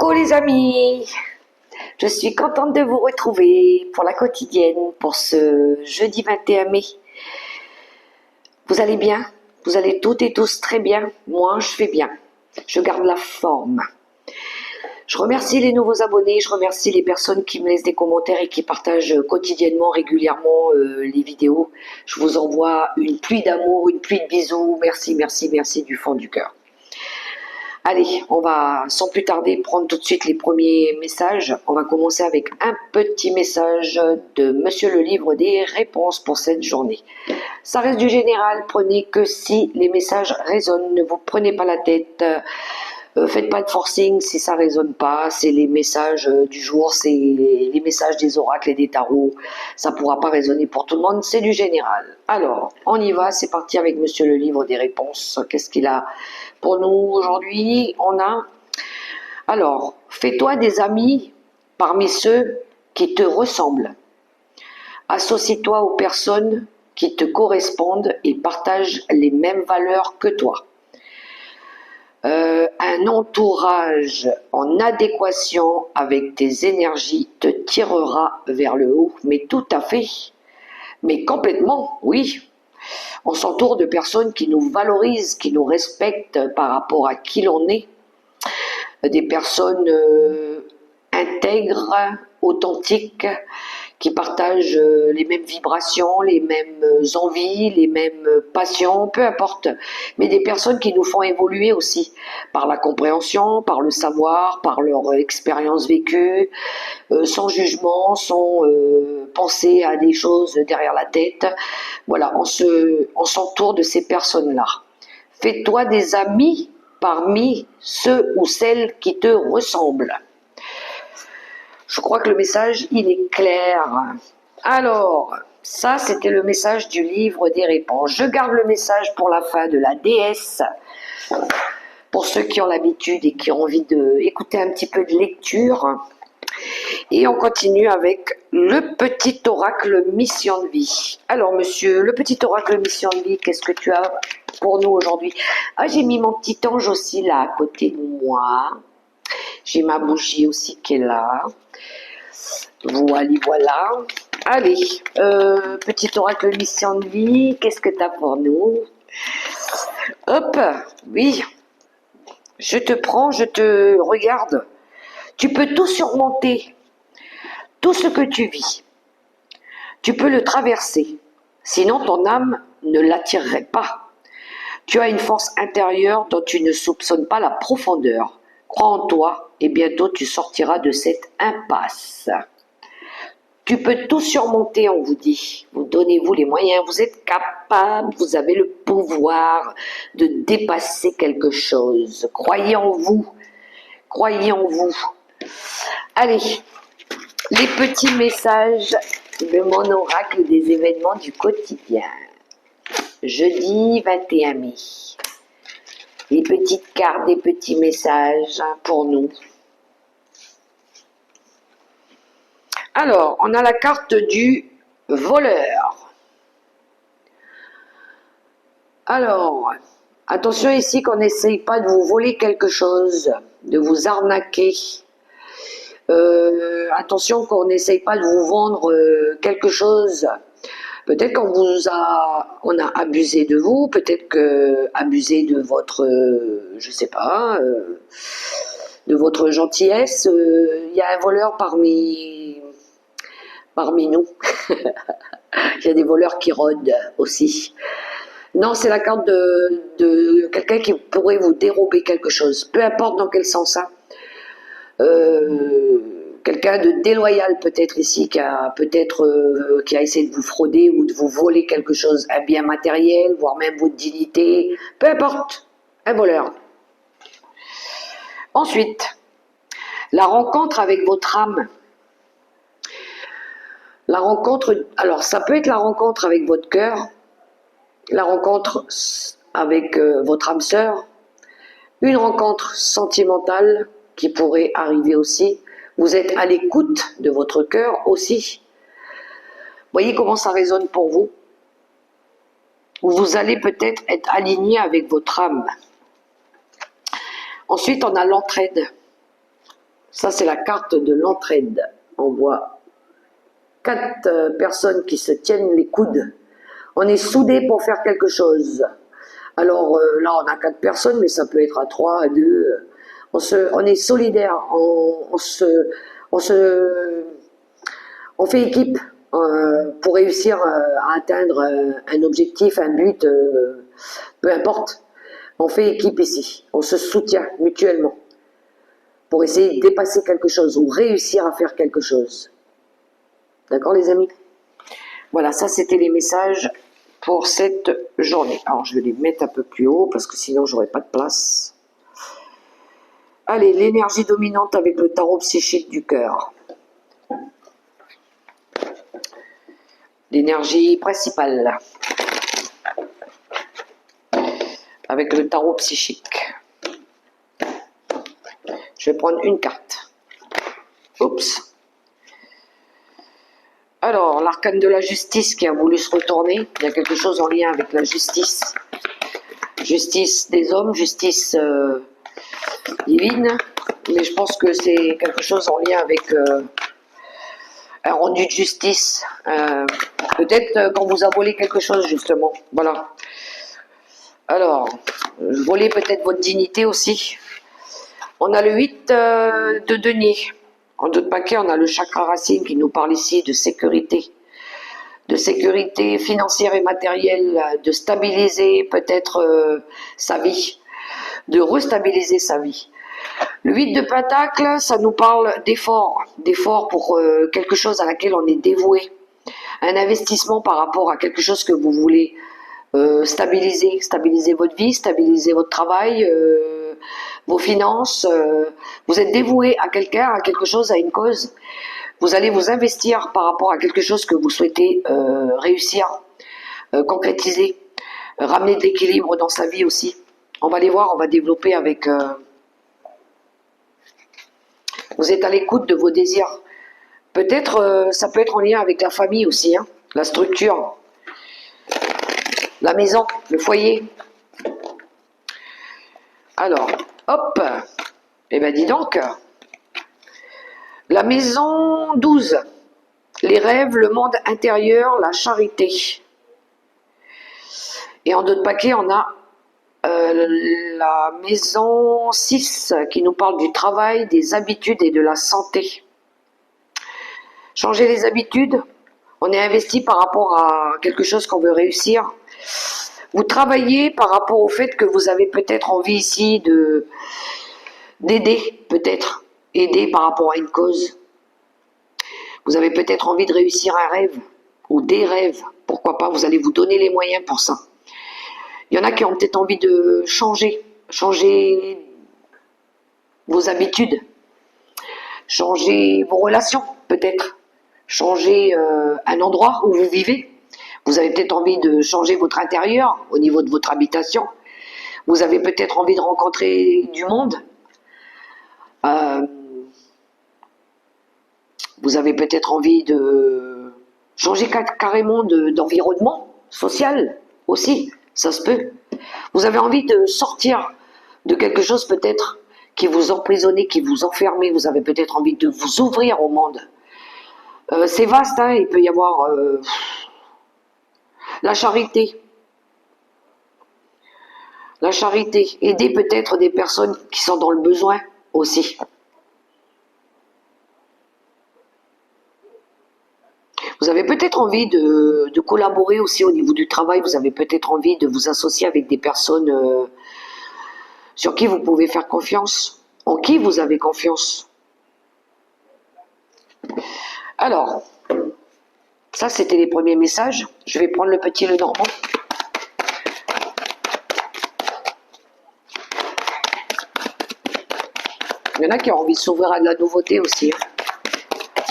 Coucou les amis, je suis contente de vous retrouver pour la quotidienne, pour ce jeudi 21 mai. Vous allez bien? Vous allez toutes et tous très bien? Moi, je vais bien. Je garde la forme. Je remercie les nouveaux abonnés, je remercie les personnes qui me laissent des commentaires et qui partagent quotidiennement, régulièrement les vidéos. Je vous envoie une pluie d'amour, une pluie de bisous. Merci, merci, merci du fond du cœur. Allez, on va sans plus tarder prendre tout de suite les premiers messages. On va commencer avec un petit message de Monsieur le Livre des Réponses pour cette journée. Ça reste du général, prenez que si les messages résonnent, ne vous prenez pas la tête. Faites pas de forcing si ça résonne pas, c'est les messages du jour, c'est les messages des oracles et des tarots, ça pourra pas résonner pour tout le monde, c'est du général. Alors, on y va, c'est parti avec Monsieur le Livre des Réponses. Qu'est-ce qu'il a pour nous aujourd'hui? On a, alors, fais-toi des amis parmi ceux qui te ressemblent. Associe-toi aux personnes qui te correspondent et partagent les mêmes valeurs que toi. Un entourage en adéquation avec tes énergies te tirera vers le haut, mais tout à fait, mais complètement, oui. On s'entoure de personnes qui nous valorisent, qui nous respectent par rapport à qui l'on est, des personnes intègres, authentiques, qui partagent les mêmes vibrations, les mêmes envies, les mêmes passions, peu importe, mais des personnes qui nous font évoluer aussi, par la compréhension, par le savoir, par leur expérience vécue, sans jugement, sans penser à des choses derrière la tête. Voilà, on s'entoure de ces personnes-là. Fais-toi des amis parmi ceux ou celles qui te ressemblent. Je crois que le message, il est clair. Alors, ça, c'était le message du livre des réponses. Je garde le message pour la fin de la déesse. Pour ceux qui ont l'habitude et qui ont envie d'écouter un petit peu de lecture. Et on continue avec le petit oracle mission de vie. Alors, monsieur, le petit oracle mission de vie, qu'est-ce que tu as pour nous aujourd'hui? Ah, j'ai mis mon petit ange aussi là, à côté de moi. J'ai ma bougie aussi qui est là. Voilà. Allez, petit oracle mission de vie, qu'est-ce que tu as pour nous? Hop, oui. Je te prends, je te regarde. Tu peux tout surmonter, tout ce que tu vis. Tu peux le traverser, sinon ton âme ne l'attirerait pas. Tu as une force intérieure dont tu ne soupçonnes pas la profondeur. Crois en toi et bientôt tu sortiras de cette impasse. Tu peux tout surmonter, on vous dit. Vous donnez-vous les moyens, vous êtes capable, vous avez le pouvoir de dépasser quelque chose. Croyez en vous. Croyez en vous. Allez, les petits messages de mon oracle des événements du quotidien. Jeudi 21 mai. Les petites cartes, des petits messages pour nous. Alors, on a la carte du voleur. Alors, attention ici qu'on n'essaye pas de vous voler quelque chose, de vous arnaquer. Attention qu'on n'essaye pas de vous vendre quelque chose. Peut-être on a abusé de vous, peut-être que abusé de votre, je sais pas, de votre gentillesse. Il y a un voleur parmi nous. Il y a des voleurs qui rôdent aussi. Non, c'est la carte de quelqu'un qui pourrait vous dérober quelque chose, peu importe dans quel sens. Hein. Quelqu'un de déloyal peut-être ici, qui a essayé de vous frauder ou de vous voler quelque chose, un bien matériel, voire même votre dignité, peu importe, un voleur. Ensuite, la rencontre avec votre âme. La rencontre, alors ça peut être la rencontre avec votre cœur, la rencontre avec votre âme sœur, une rencontre sentimentale qui pourrait arriver aussi. Vous êtes à l'écoute de votre cœur aussi. Voyez comment ça résonne pour vous. Vous allez peut-être être aligné avec votre âme. Ensuite, on a l'entraide. Ça, c'est la carte de l'entraide. On voit 4 personnes qui se tiennent les coudes. On est soudés pour faire quelque chose. Alors là, on a 4 personnes, mais ça peut être à 3, à 2. On est solidaires. On fait équipe pour réussir à atteindre un objectif, un but, peu importe. On fait équipe ici. On se soutient mutuellement pour essayer de dépasser quelque chose ou réussir à faire quelque chose. D'accord les amis? Voilà, ça c'était les messages pour cette journée. Alors je vais les mettre un peu plus haut parce que sinon j'aurai pas de place. Allez, l'énergie dominante avec le tarot psychique du cœur. L'énergie principale avec le tarot psychique. Je vais prendre une carte. Oups. Alors, l'arcane de la justice qui a voulu se retourner. Il y a quelque chose en lien avec la justice. Justice des hommes, justice divine. Mais je pense que c'est quelque chose en lien avec un rendu de justice. Peut-être quand vous a volé quelque chose, justement. Voilà. Alors, voler peut-être votre dignité aussi. On a le 8 de denier. En d'autres paquets, on a le chakra racine qui nous parle ici de sécurité. De sécurité financière et matérielle, de stabiliser peut-être sa vie. De restabiliser sa vie. Le 8 de Pentacle, ça nous parle d'effort. D'effort pour quelque chose à laquelle on est dévoué. Un investissement par rapport à quelque chose que vous voulez stabiliser votre vie, stabiliser votre travail, vos finances. Vous êtes dévoué à quelqu'un, à quelque chose, à une cause. Vous allez vous investir par rapport à quelque chose que vous souhaitez réussir, concrétiser, ramener de l'équilibre dans sa vie aussi. On va les voir, on va développer avec... Vous êtes à l'écoute de vos désirs. Peut-être, ça peut être en lien avec la famille aussi, hein, la structure. La maison, le foyer. Alors, hop, eh ben dis donc, la maison 12, les rêves, le monde intérieur, la charité. Et en d'autres paquets, on a la maison 6 qui nous parle du travail, des habitudes et de la santé. Changer les habitudes, on est investi par rapport à quelque chose qu'on veut réussir. Vous travaillez par rapport au fait que vous avez peut-être envie ici d'aider, peut-être, aider par rapport à une cause. Vous avez peut-être envie de réussir un rêve, ou des rêves, pourquoi pas, vous allez vous donner les moyens pour ça. Il y en a qui ont peut-être envie de changer vos habitudes, changer vos relations, peut-être, changer un endroit où vous vivez. Vous avez peut-être envie de changer votre intérieur au niveau de votre habitation. Vous avez peut-être envie de rencontrer du monde. Vous avez peut-être envie de changer carrément d'environnement social aussi. Ça se peut. Vous avez envie de sortir de quelque chose peut-être qui vous emprisonnait, qui vous enfermait. Vous avez peut-être envie de vous ouvrir au monde. C'est vaste, hein, il peut y avoir... la charité. La charité. Aider peut-être des personnes qui sont dans le besoin aussi. Vous avez peut-être envie de collaborer aussi au niveau du travail. Vous avez peut-être envie de vous associer avec des personnes sur qui vous pouvez faire confiance. En qui vous avez confiance. Alors, ça c'était les premiers messages. Je vais prendre le petit Lenormand. Il y en a qui ont envie de s'ouvrir à de la nouveauté aussi.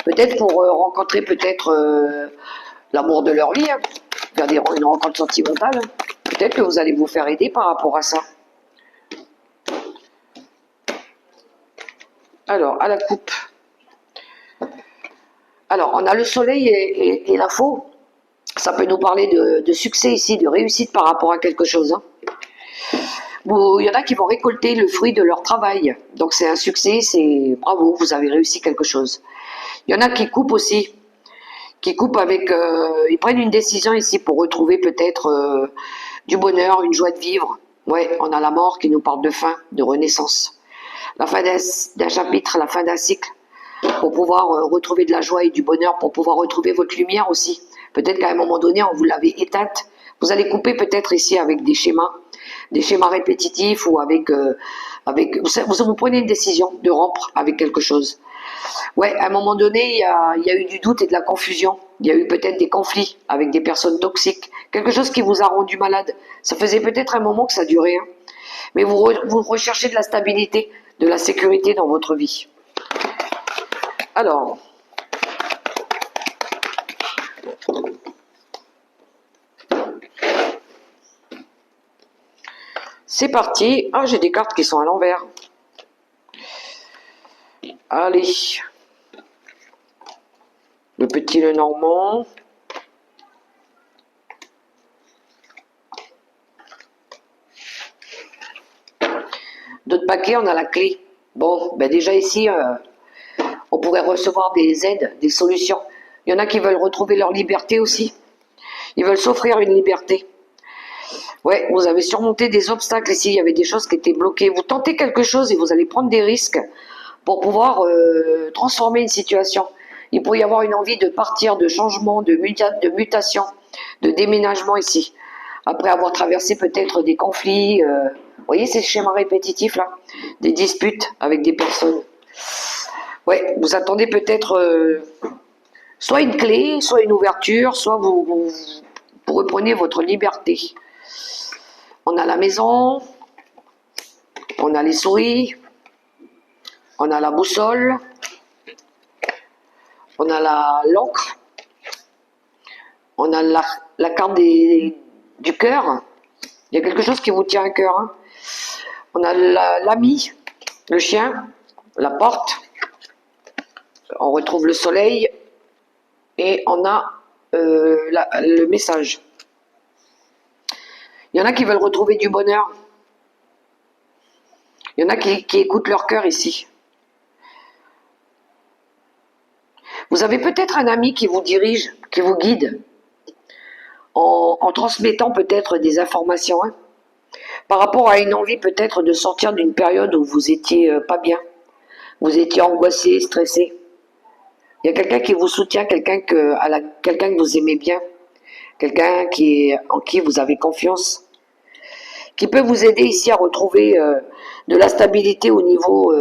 Peut-être pour rencontrer peut-être l'amour de leur vie, hein. Faire une rencontre sentimentale. Hein. Peut-être que vous allez vous faire aider par rapport à ça. Alors, à la coupe. Alors, on a le soleil et la faux. Ça peut nous parler de succès ici, de réussite par rapport à quelque chose. Hein. Bon, il y en a qui vont récolter le fruit de leur travail. Donc c'est un succès, c'est bravo, vous avez réussi quelque chose. Il y en a qui coupent aussi, qui coupent avec, ils prennent une décision ici pour retrouver peut-être du bonheur, une joie de vivre. Ouais, on a la mort qui nous parle de fin, de renaissance. La fin d'un chapitre, la fin d'un cycle, pour pouvoir retrouver de la joie et du bonheur, pour pouvoir retrouver votre lumière aussi. Peut-être qu'à un moment donné, on vous l'avait éteinte. Vous allez couper peut-être ici avec des schémas répétitifs ou avec, vous prenez une décision de rompre avec quelque chose. Ouais, à un moment donné, il y a eu du doute et de la confusion. Il y a eu peut-être des conflits avec des personnes toxiques. Quelque chose qui vous a rendu malade. Ça faisait peut-être un moment que ça durait. Hein. Mais vous recherchez de la stabilité, de la sécurité dans votre vie. Alors, c'est parti. Ah, j'ai des cartes qui sont à l'envers. Allez. Le petit Lenormand. D'autres paquets, on a la clé. Bon, ben déjà ici, on pourrait recevoir des aides, des solutions. Il y en a qui veulent retrouver leur liberté aussi. Ils veulent s'offrir une liberté. Ouais, vous avez surmonté des obstacles ici, il y avait des choses qui étaient bloquées. Vous tentez quelque chose et vous allez prendre des risques pour pouvoir transformer une situation. Il pourrait y avoir une envie de partir, de changement, de mutation, de déménagement ici. Après avoir traversé peut-être des conflits, vous voyez ces schémas répétitifs là, des disputes avec des personnes. Ouais, vous attendez peut-être soit une clé, soit une ouverture, soit vous reprenez votre liberté. On a la maison, on a les souris, on a la boussole, on a l'encre, on a la carte du cœur. Il y a quelque chose qui vous tient à cœur. Hein. On a l'ami, le chien, la porte, on retrouve le soleil et on a le message. Il y en a qui veulent retrouver du bonheur. Il y en a qui écoutent leur cœur ici. Vous avez peut-être un ami qui vous dirige, qui vous guide, en transmettant peut-être des informations, hein, par rapport à une envie peut-être de sortir d'une période où vous étiez pas bien, vous étiez angoissé, stressé. Il y a quelqu'un qui vous soutient, quelqu'un que vous aimez bien, quelqu'un en qui vous avez confiance, qui peut vous aider ici à retrouver de la stabilité au niveau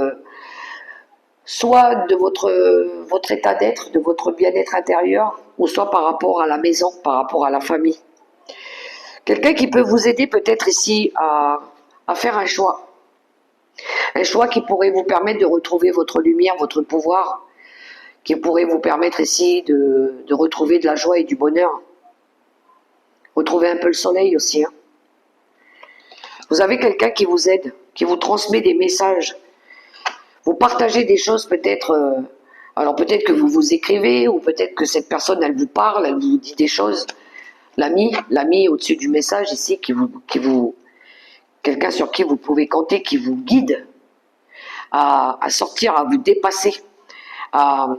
soit de votre état d'être, de votre bien-être intérieur, ou soit par rapport à la maison, par rapport à la famille. Quelqu'un qui peut vous aider peut-être ici à faire un choix. Un choix qui pourrait vous permettre de retrouver votre lumière, votre pouvoir, qui pourrait vous permettre ici de retrouver de la joie et du bonheur. Retrouver un peu le soleil aussi. Hein. Vous avez quelqu'un qui vous aide, qui vous transmet des messages. Vous partagez des choses peut-être, alors peut-être que vous vous écrivez, ou peut-être que cette personne, elle vous parle, elle vous dit des choses. L'ami au-dessus du message ici, quelqu'un sur qui vous pouvez compter, qui vous guide à sortir, à vous dépasser, à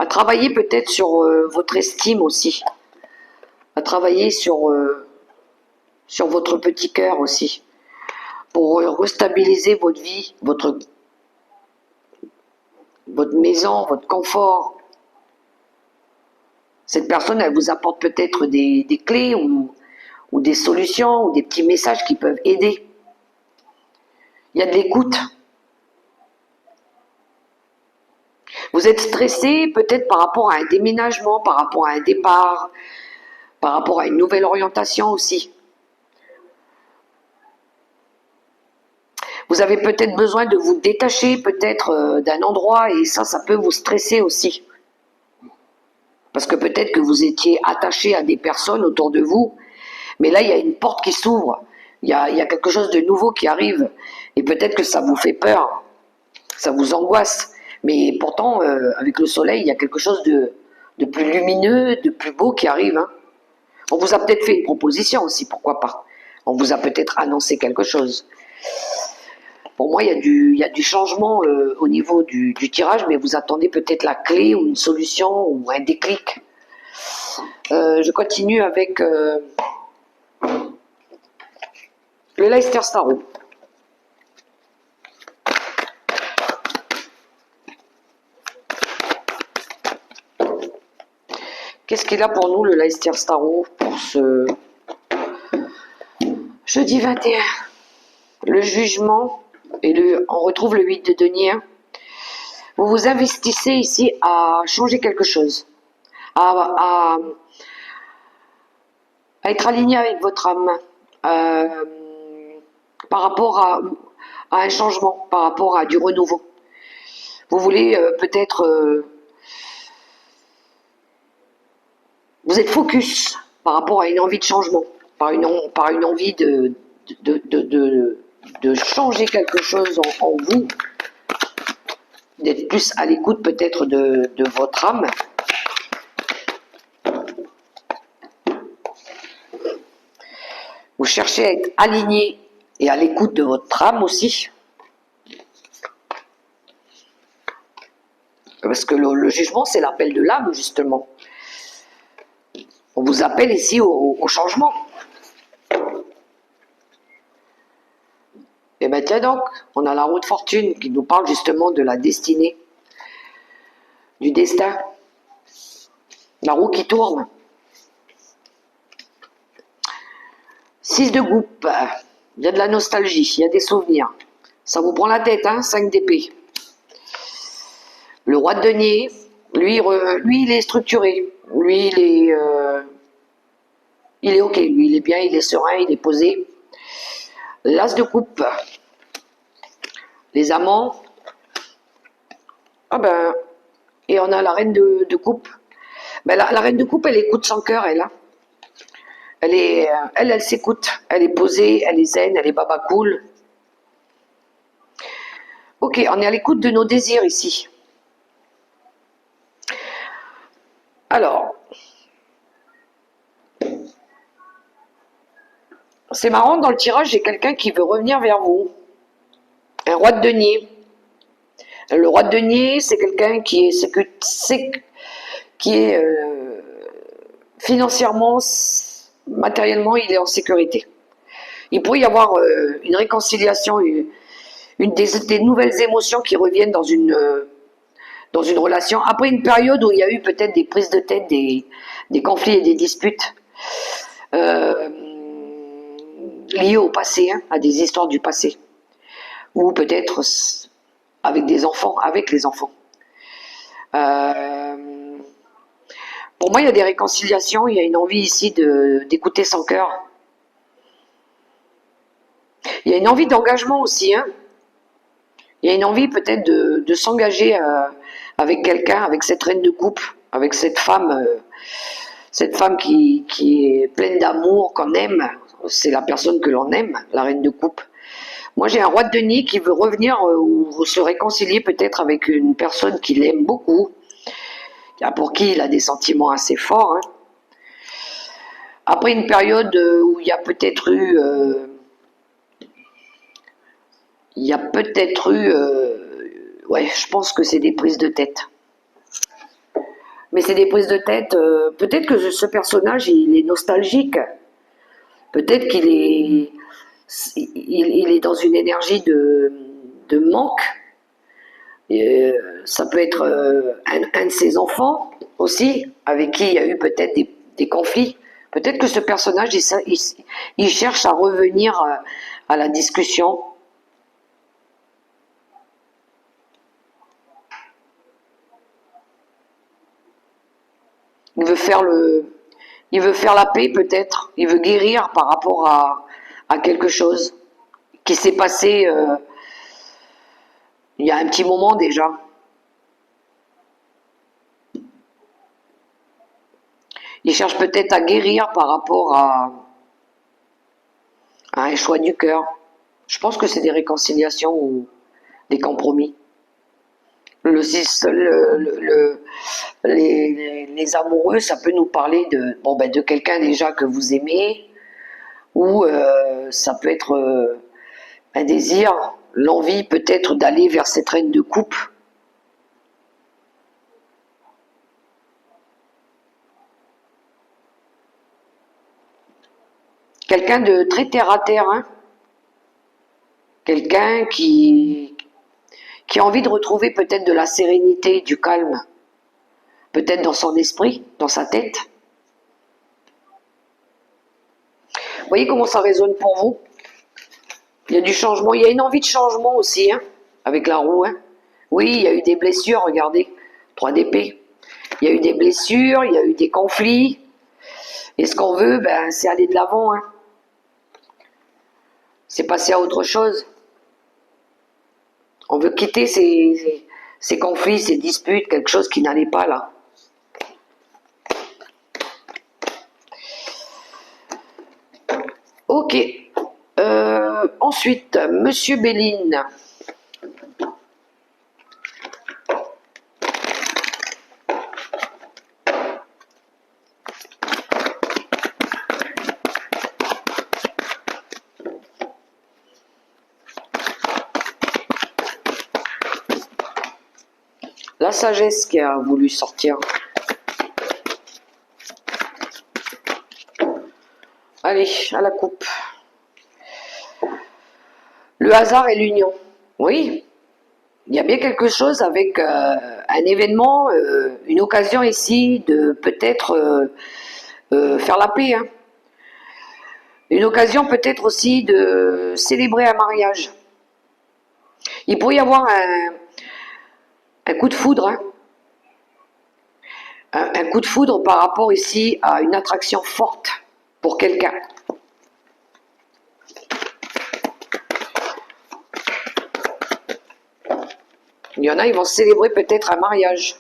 travailler peut-être sur votre estime aussi, à travailler sur votre petit cœur aussi, pour restabiliser votre vie, votre maison, votre confort. Cette personne, elle vous apporte peut-être des clés ou des solutions ou des petits messages qui peuvent aider. Il y a de l'écoute. Vous êtes stressé peut-être par rapport à un déménagement, par rapport à un départ, par rapport à une nouvelle orientation aussi. Vous avez peut-être besoin de vous détacher peut-être d'un endroit et ça peut vous stresser aussi. Parce que peut-être que vous étiez attaché à des personnes autour de vous, mais là il y a une porte qui s'ouvre, il y a quelque chose de nouveau qui arrive et peut-être que ça vous fait peur, ça vous angoisse. Mais pourtant, avec le soleil, il y a quelque chose de plus lumineux, de plus beau qui arrive. Hein. On vous a peut-être fait une proposition aussi, pourquoi pas. On vous a peut-être annoncé quelque chose. Pour moi, il y a du changement au niveau du tirage, mais vous attendez peut-être la clé ou une solution ou un déclic. Je continue avec le Leicester Starro. Qu'est-ce qu'il a pour nous, le Leicester Starro, pour ce jeudi 21? Le jugement, et on retrouve le 8 de denier. Vous vous investissez ici à changer quelque chose, à être aligné avec votre âme, par rapport à un changement, par rapport à du renouveau. Vous voulez peut-être... vous êtes focus par rapport à une envie de changement, par une envie de changer quelque chose en vous, d'être plus à l'écoute peut-être de votre âme. Vous cherchez à être aligné et à l'écoute de votre âme aussi. Parce que le jugement, c'est l'appel de l'âme, justement. On vous appelle ici au changement. Et bien tiens donc, on a la roue de fortune qui nous parle justement de la destinée, du destin. La roue qui tourne. 6 de coupe, il y a de la nostalgie, il y a des souvenirs. Ça vous prend la tête, hein, 5 d'épée. Le roi de denier, lui, il est structuré. Lui, il est ok, lui, il est bien, il est serein, il est posé. L'as de coupe, les amants. Ah ben, et on a la reine de coupe. Ben, la reine de coupe, elle écoute son cœur, elle. Hein. Elle s'écoute. Elle est posée, elle est zen, elle est baba cool. Ok, on est à l'écoute de nos désirs ici. Alors, c'est marrant, dans le tirage, j'ai quelqu'un qui veut revenir vers vous. Un roi de denier. Le roi de denier, c'est quelqu'un qui est financièrement, matériellement, il est en sécurité. Il pourrait y avoir une réconciliation, des nouvelles émotions qui reviennent dans une relation. Après une période où il y a eu peut-être des prises de tête, des conflits et des disputes liés au passé, hein, à des histoires du passé. Ou peut-être avec des enfants, avec les enfants. Pour moi, il y a des réconciliations, il y a une envie ici d'écouter son cœur. Il y a une envie d'engagement aussi. Hein. Il y a une envie peut-être de s'engager avec quelqu'un, avec cette reine de coupe, avec cette femme qui est pleine d'amour, qu'on aime. C'est la personne que l'on aime, la reine de coupe. Moi, j'ai un roi de denier qui veut revenir ou se réconcilier peut-être avec une personne qu'il aime beaucoup, pour qui il a des sentiments assez forts. Hein. Après une période où il y a peut-être eu... ouais, je pense que c'est des prises de tête. Mais c'est des prises de tête, peut-être que ce personnage, il est nostalgique. Peut-être qu'il est... Il est dans une énergie de manque. Ça peut être un de ses enfants aussi, avec qui il y a eu peut-être des conflits. Peut-être que ce personnage, il cherche à revenir à la discussion. Il veut faire la paix peut-être. Il veut guérir par rapport à quelque chose qui s'est passé il y a un petit moment déjà. Il cherche peut-être à guérir par rapport à un choix du cœur. Je pense que c'est des réconciliations ou des compromis. Les amoureux, ça peut nous parler de quelqu'un déjà que vous aimez, ou ça peut être un désir, l'envie peut-être d'aller vers cette reine de coupe. Quelqu'un de très terre à terre, hein. Quelqu'un qui a envie de retrouver peut-être de la sérénité, du calme, peut-être dans son esprit, dans sa tête. Vous voyez comment ça résonne pour vous? Il y a du changement, il y a une envie de changement aussi, hein, avec la roue. Hein. Oui, il y a eu des blessures, regardez, 3 d'épée. Il y a eu des blessures, il y a eu des conflits. Et ce qu'on veut, ben, c'est aller de l'avant. Hein. C'est passer à autre chose. On veut quitter ces conflits, ces disputes, quelque chose qui n'allait pas là. Ok. Ensuite, Monsieur Béline. La sagesse qui a voulu sortir. Allez, à la coupe. Le hasard et l'union. Oui, il y a bien quelque chose avec un événement, une occasion ici de peut-être faire la paix. Hein. Une occasion peut-être aussi de célébrer un mariage. Il pourrait y avoir un coup de foudre. Hein. Un coup de foudre par rapport ici à une attraction forte pour quelqu'un. Il y en a, ils vont célébrer peut-être un mariage.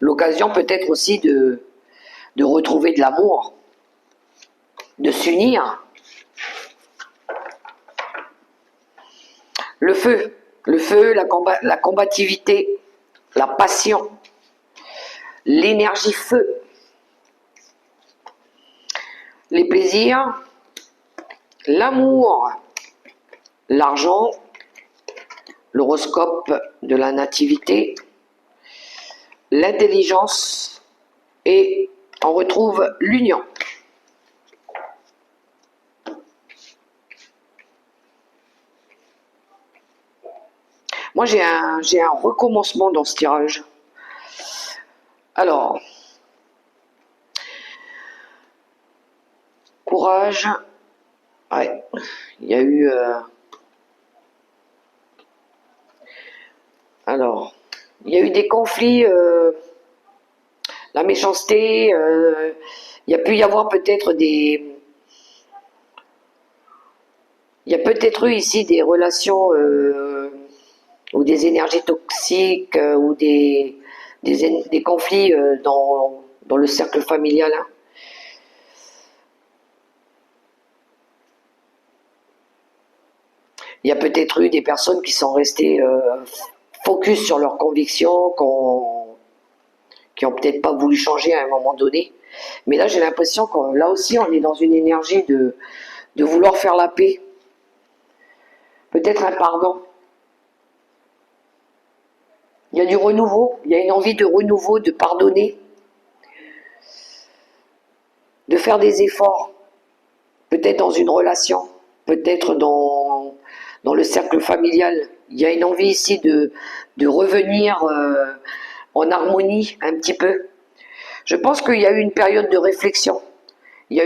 L'occasion peut-être aussi de retrouver de l'amour, de s'unir. Le feu, la combativité, la passion, l'énergie feu, les plaisirs, l'amour, l'argent, l'horoscope de la nativité, l'intelligence et on retrouve l'union. Moi, j'ai un recommencement dans ce tirage. Alors, courage. Ouais, il y a eu... alors, il y a eu des conflits, la méchanceté, il y a pu y avoir peut-être des... Il y a peut-être eu ici des relations ou des énergies toxiques ou des conflits dans le cercle familial. Hein. Il y a peut-être eu des personnes qui sont restées focus sur leurs convictions, qui ont peut-être pas voulu changer à un moment donné. Mais là, j'ai l'impression que là aussi, on est dans une énergie de vouloir faire la paix. Peut-être un pardon. Il y a du renouveau, il y a une envie de renouveau, de pardonner, de faire des efforts, peut-être dans une relation, peut-être dans le cercle familial. Il y a une envie ici de revenir en harmonie un petit peu. Je pense qu'il y a eu une période de réflexion, il y a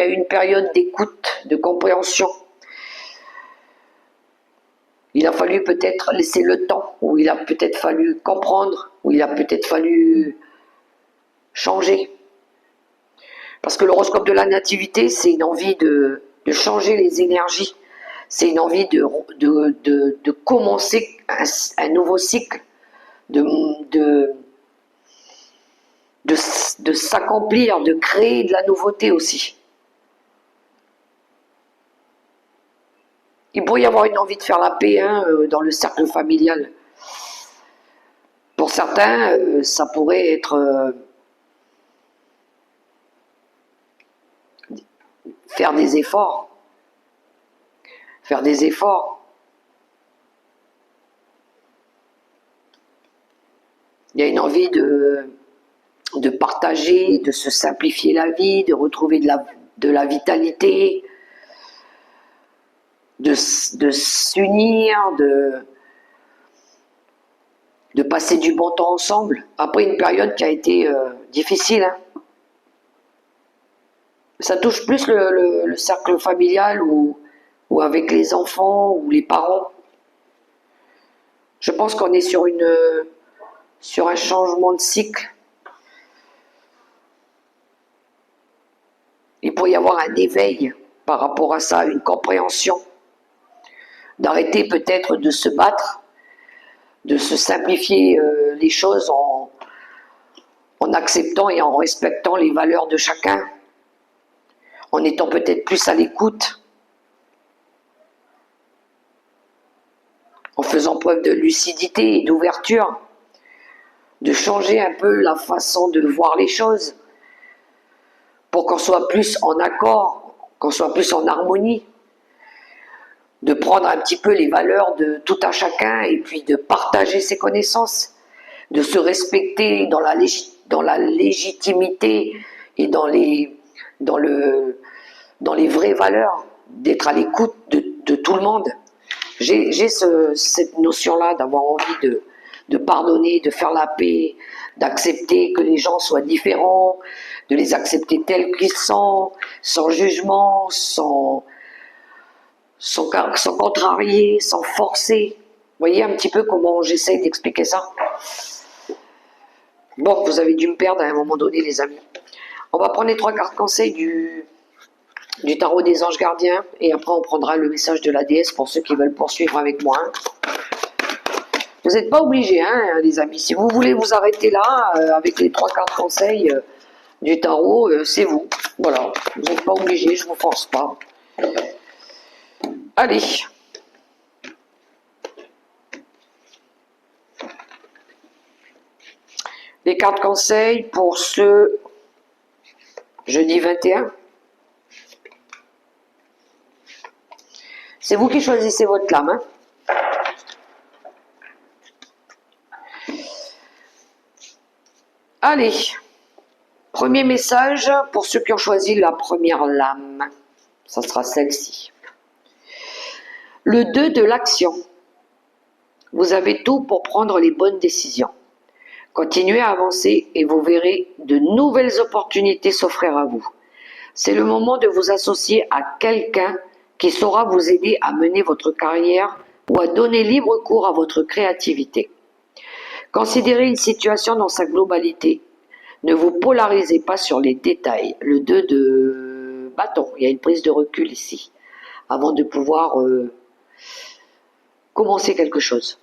eu une période d'écoute, de compréhension. Il a fallu peut-être laisser le temps, où il a peut-être fallu comprendre, où il a peut-être fallu changer. Parce que l'horoscope de la nativité, c'est une envie de changer les énergies. C'est une envie de commencer un nouveau cycle, de s'accomplir, de créer de la nouveauté aussi. Il pourrait y avoir une envie de faire la paix hein, dans le cercle familial. Pour certains, ça pourrait être faire des efforts. Faire des efforts. Il y a une envie de partager, de se simplifier la vie, de retrouver de la vitalité, de s'unir, de passer du bon temps ensemble. Après une période qui a été difficile. Hein. Ça touche plus le cercle familial ou avec les enfants ou les parents. Je pense qu'on est sur un changement de cycle. Il pourrait y avoir un éveil par rapport à ça, une compréhension. D'arrêter peut-être de se battre, de se simplifier les choses en acceptant et en respectant les valeurs de chacun, en étant peut-être plus à l'écoute, en faisant preuve de lucidité et d'ouverture, de changer un peu la façon de voir les choses, pour qu'on soit plus en accord, qu'on soit plus en harmonie, de prendre un petit peu les valeurs de tout un chacun et puis de partager ses connaissances, de se respecter dans la légitimité et dans les vraies valeurs, d'être à l'écoute de tout le monde. J'ai cette notion-là d'avoir envie de pardonner, de faire la paix, d'accepter que les gens soient différents, de les accepter tels qu'ils sont, sans jugement, sans contrarier, sans forcer. Vous voyez un petit peu comment j'essaie d'expliquer ça? Bon, vous avez dû me perdre à un moment donné, les amis. On va prendre les 3 cartes conseils du tarot des anges gardiens et après on prendra le message de la déesse pour ceux qui veulent poursuivre avec moi. Vous n'êtes pas obligés, hein, les amis. Si vous voulez vous arrêter là, avec les 3 cartes conseils du tarot, c'est vous. Voilà, vous n'êtes pas obligés, je ne vous force pas. Allez. Les cartes conseils pour ce jeudi 21. C'est vous qui choisissez votre lame. Hein. Allez, premier message pour ceux qui ont choisi la première lame. Ça sera celle-ci. Le 2 de l'action. Vous avez tout pour prendre les bonnes décisions. Continuez à avancer et vous verrez de nouvelles opportunités s'offrir à vous. C'est le moment de vous associer à quelqu'un qui saura vous aider à mener votre carrière ou à donner libre cours à votre créativité. Considérez une situation dans sa globalité. Ne vous polarisez pas sur les détails. Le 2 de bâton, il y a une prise de recul ici, avant de pouvoir commencer quelque chose.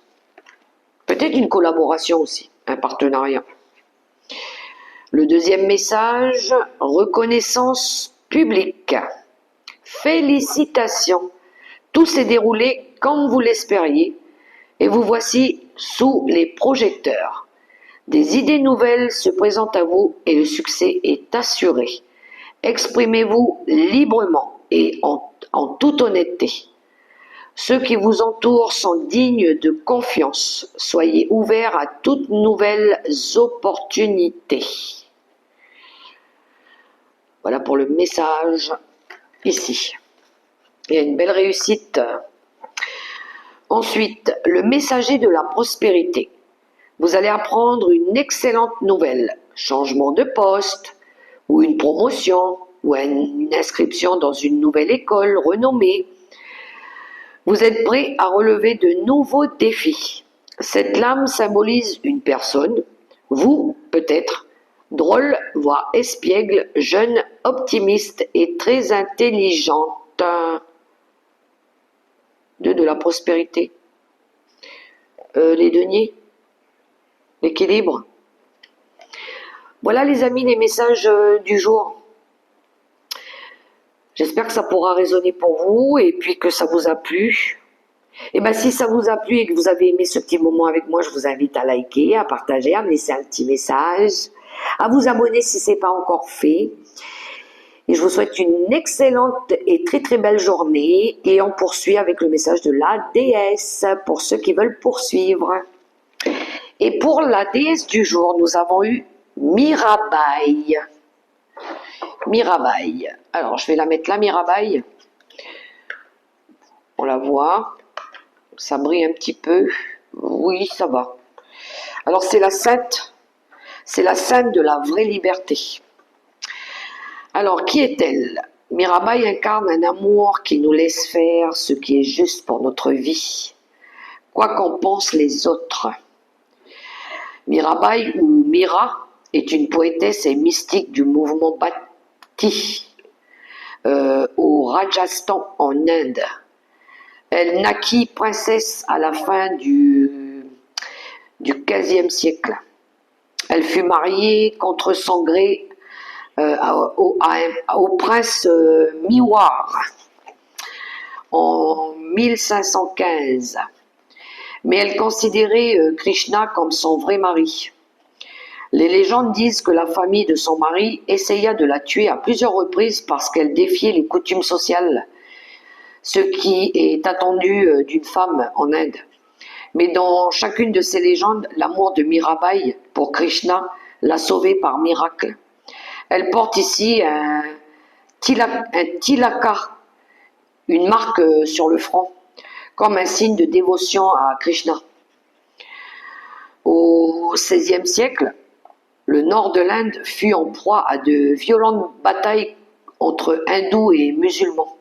Peut-être une collaboration aussi, un partenariat. Le deuxième message, reconnaissance publique. Félicitations, tout s'est déroulé comme vous l'espériez et vous voici sous les projecteurs. Des idées nouvelles se présentent à vous et le succès est assuré. Exprimez-vous librement et en toute honnêteté. Ceux qui vous entourent sont dignes de confiance. Soyez ouverts à toutes nouvelles opportunités. Voilà pour le message ici. Il y a une belle réussite. Ensuite, le messager de la prospérité. Vous allez apprendre une excellente nouvelle. Changement de poste, ou une promotion, ou une inscription dans une nouvelle école renommée. Vous êtes prêt à relever de nouveaux défis. Cette lame symbolise une personne, vous peut-être, drôle, voire espiègle, jeune, optimiste et très intelligente. 2 de la prospérité. Les deniers. L'équilibre. Voilà les amis les messages du jour. J'espère que ça pourra résonner pour vous et puis que ça vous a plu. Et bien si ça vous a plu et que vous avez aimé ce petit moment avec moi, je vous invite à liker, à partager, à me laisser un petit message, à vous abonner si ce n'est pas encore fait. Et je vous souhaite une excellente et très très belle journée. Et on poursuit avec le message de la déesse pour ceux qui veulent poursuivre. Et pour la déesse du jour, nous avons eu Mirabai. Mirabai. Alors, je vais la mettre là, Mirabai. On la voit. Ça brille un petit peu. Oui, ça va. Alors, c'est la sainte. C'est la sainte de la vraie liberté. Alors, qui est-elle? Mirabai incarne un amour qui nous laisse faire ce qui est juste pour notre vie, quoi qu'en pensent les autres. Mirabai, ou Mira, est une poétesse et mystique du mouvement Bhakti au Rajasthan en Inde. Elle naquit princesse à la fin du XVe siècle. Elle fut mariée contre son gré au prince Miwar en 1515. Mais elle considérait Krishna comme son vrai mari. Les légendes disent que la famille de son mari essaya de la tuer à plusieurs reprises parce qu'elle défiait les coutumes sociales, ce qui est attendu d'une femme en Inde. Mais dans chacune de ces légendes, l'amour de Mirabai pour Krishna l'a sauvée par miracle. Elle porte ici un tilaka, une marque sur le front, comme un signe de dévotion à Krishna. Au XVIe siècle, le nord de l'Inde fut en proie à de violentes batailles entre hindous et musulmans.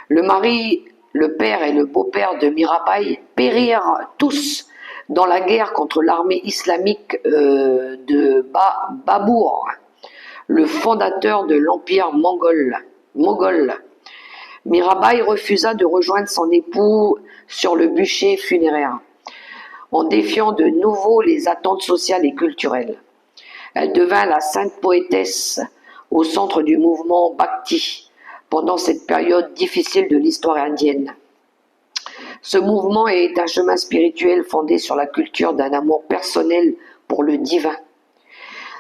Le mari, le père et le beau-père de Mirabai périrent tous dans la guerre contre l'armée islamique de Babur, le fondateur de l'empire mongol. Mirabai refusa de rejoindre son époux sur le bûcher funéraire, en défiant de nouveau les attentes sociales et culturelles. Elle devint la sainte poétesse au centre du mouvement Bhakti pendant cette période difficile de l'histoire indienne. Ce mouvement est un chemin spirituel fondé sur la culture d'un amour personnel pour le divin.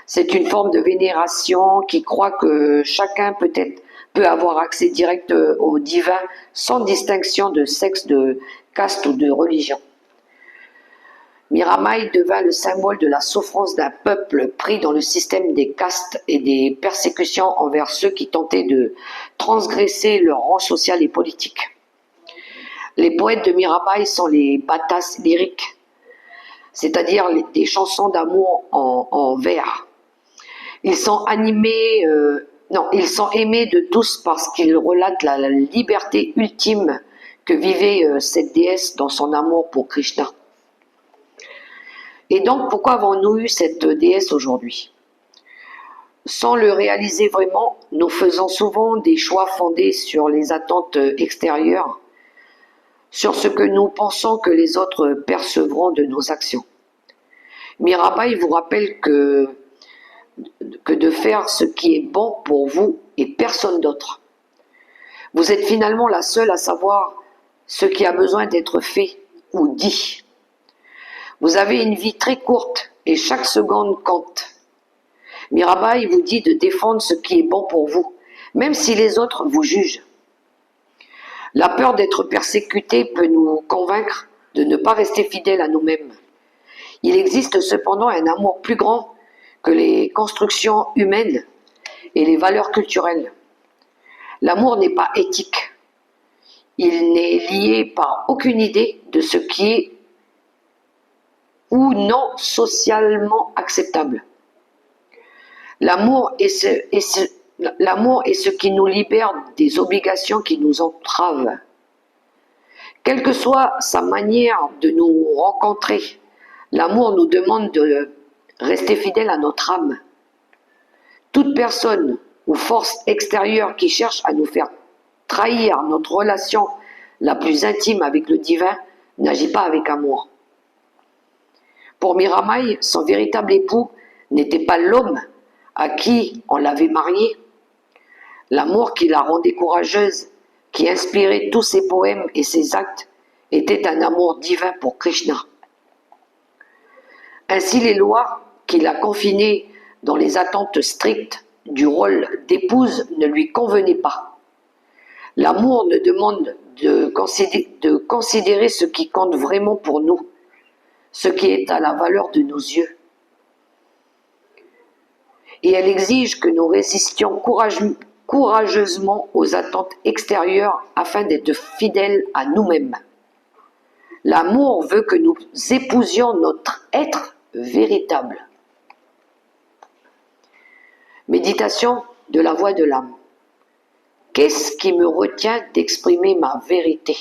C'est une forme de vénération qui croit que chacun peut avoir accès direct au divin sans distinction de sexe, de caste ou de religion. Mirabai devint le symbole de la souffrance d'un peuple pris dans le système des castes et des persécutions envers ceux qui tentaient de transgresser leur rang social et politique. Les poètes de Mirabai sont les bhattas lyriques, c'est-à-dire des chansons d'amour en vers. Ils sont aimés de tous parce qu'ils relatent la liberté ultime que vivait cette déesse dans son amour pour Krishna. Et donc, pourquoi avons-nous eu cette déesse aujourd'hui? Sans le réaliser vraiment, nous faisons souvent des choix fondés sur les attentes extérieures, sur ce que nous pensons que les autres percevront de nos actions. Mirabai vous rappelle que de faire ce qui est bon pour vous et personne d'autre. Vous êtes finalement la seule à savoir ce qui a besoin d'être fait ou dit. Vous avez une vie très courte et chaque seconde compte. Mirabai vous dit de défendre ce qui est bon pour vous, même si les autres vous jugent. La peur d'être persécuté peut nous convaincre de ne pas rester fidèles à nous-mêmes. Il existe cependant un amour plus grand que les constructions humaines et les valeurs culturelles. L'amour n'est pas éthique. Il n'est lié par aucune idée de ce qui est ou non socialement acceptable. L'amour est ce qui nous libère des obligations qui nous entravent. Quelle que soit sa manière de nous rencontrer, l'amour nous demande de rester fidèle à notre âme. Toute personne ou force extérieure qui cherche à nous faire trahir notre relation la plus intime avec le divin n'agit pas avec amour. Pour Mirabai, son véritable époux n'était pas l'homme à qui on l'avait mariée. L'amour qui la rendait courageuse, qui inspirait tous ses poèmes et ses actes, était un amour divin pour Krishna. Ainsi, les lois qui la confinaient dans les attentes strictes du rôle d'épouse ne lui convenait pas. L'amour nous demande de considérer ce qui compte vraiment pour nous, ce qui est à la valeur de nos yeux. Et elle exige que nous résistions courageusement aux attentes extérieures afin d'être fidèles à nous-mêmes. L'amour veut que nous épousions notre être véritable. Méditation de la voix de l'âme. Qu'est-ce qui me retient d'exprimer ma vérité?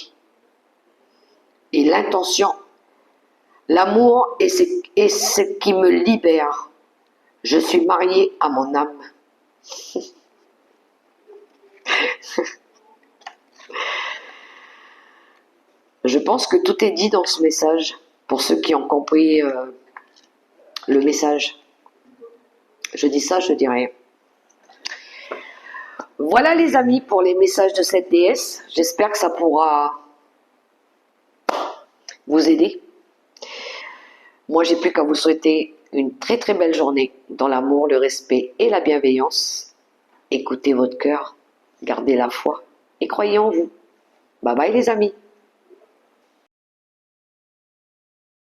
Et l'intention. L'amour est ce qui me libère. Je suis mariée à mon âme. Je pense que tout est dit dans ce message, pour ceux qui ont compris le message. Je dis ça, je dis rien. Voilà les amis pour les messages de cette déesse. J'espère que ça pourra vous aider. Moi, j'ai plus qu'à vous souhaiter une très très belle journée dans l'amour, le respect et la bienveillance. Écoutez votre cœur, gardez la foi et croyez en vous. Bye bye les amis.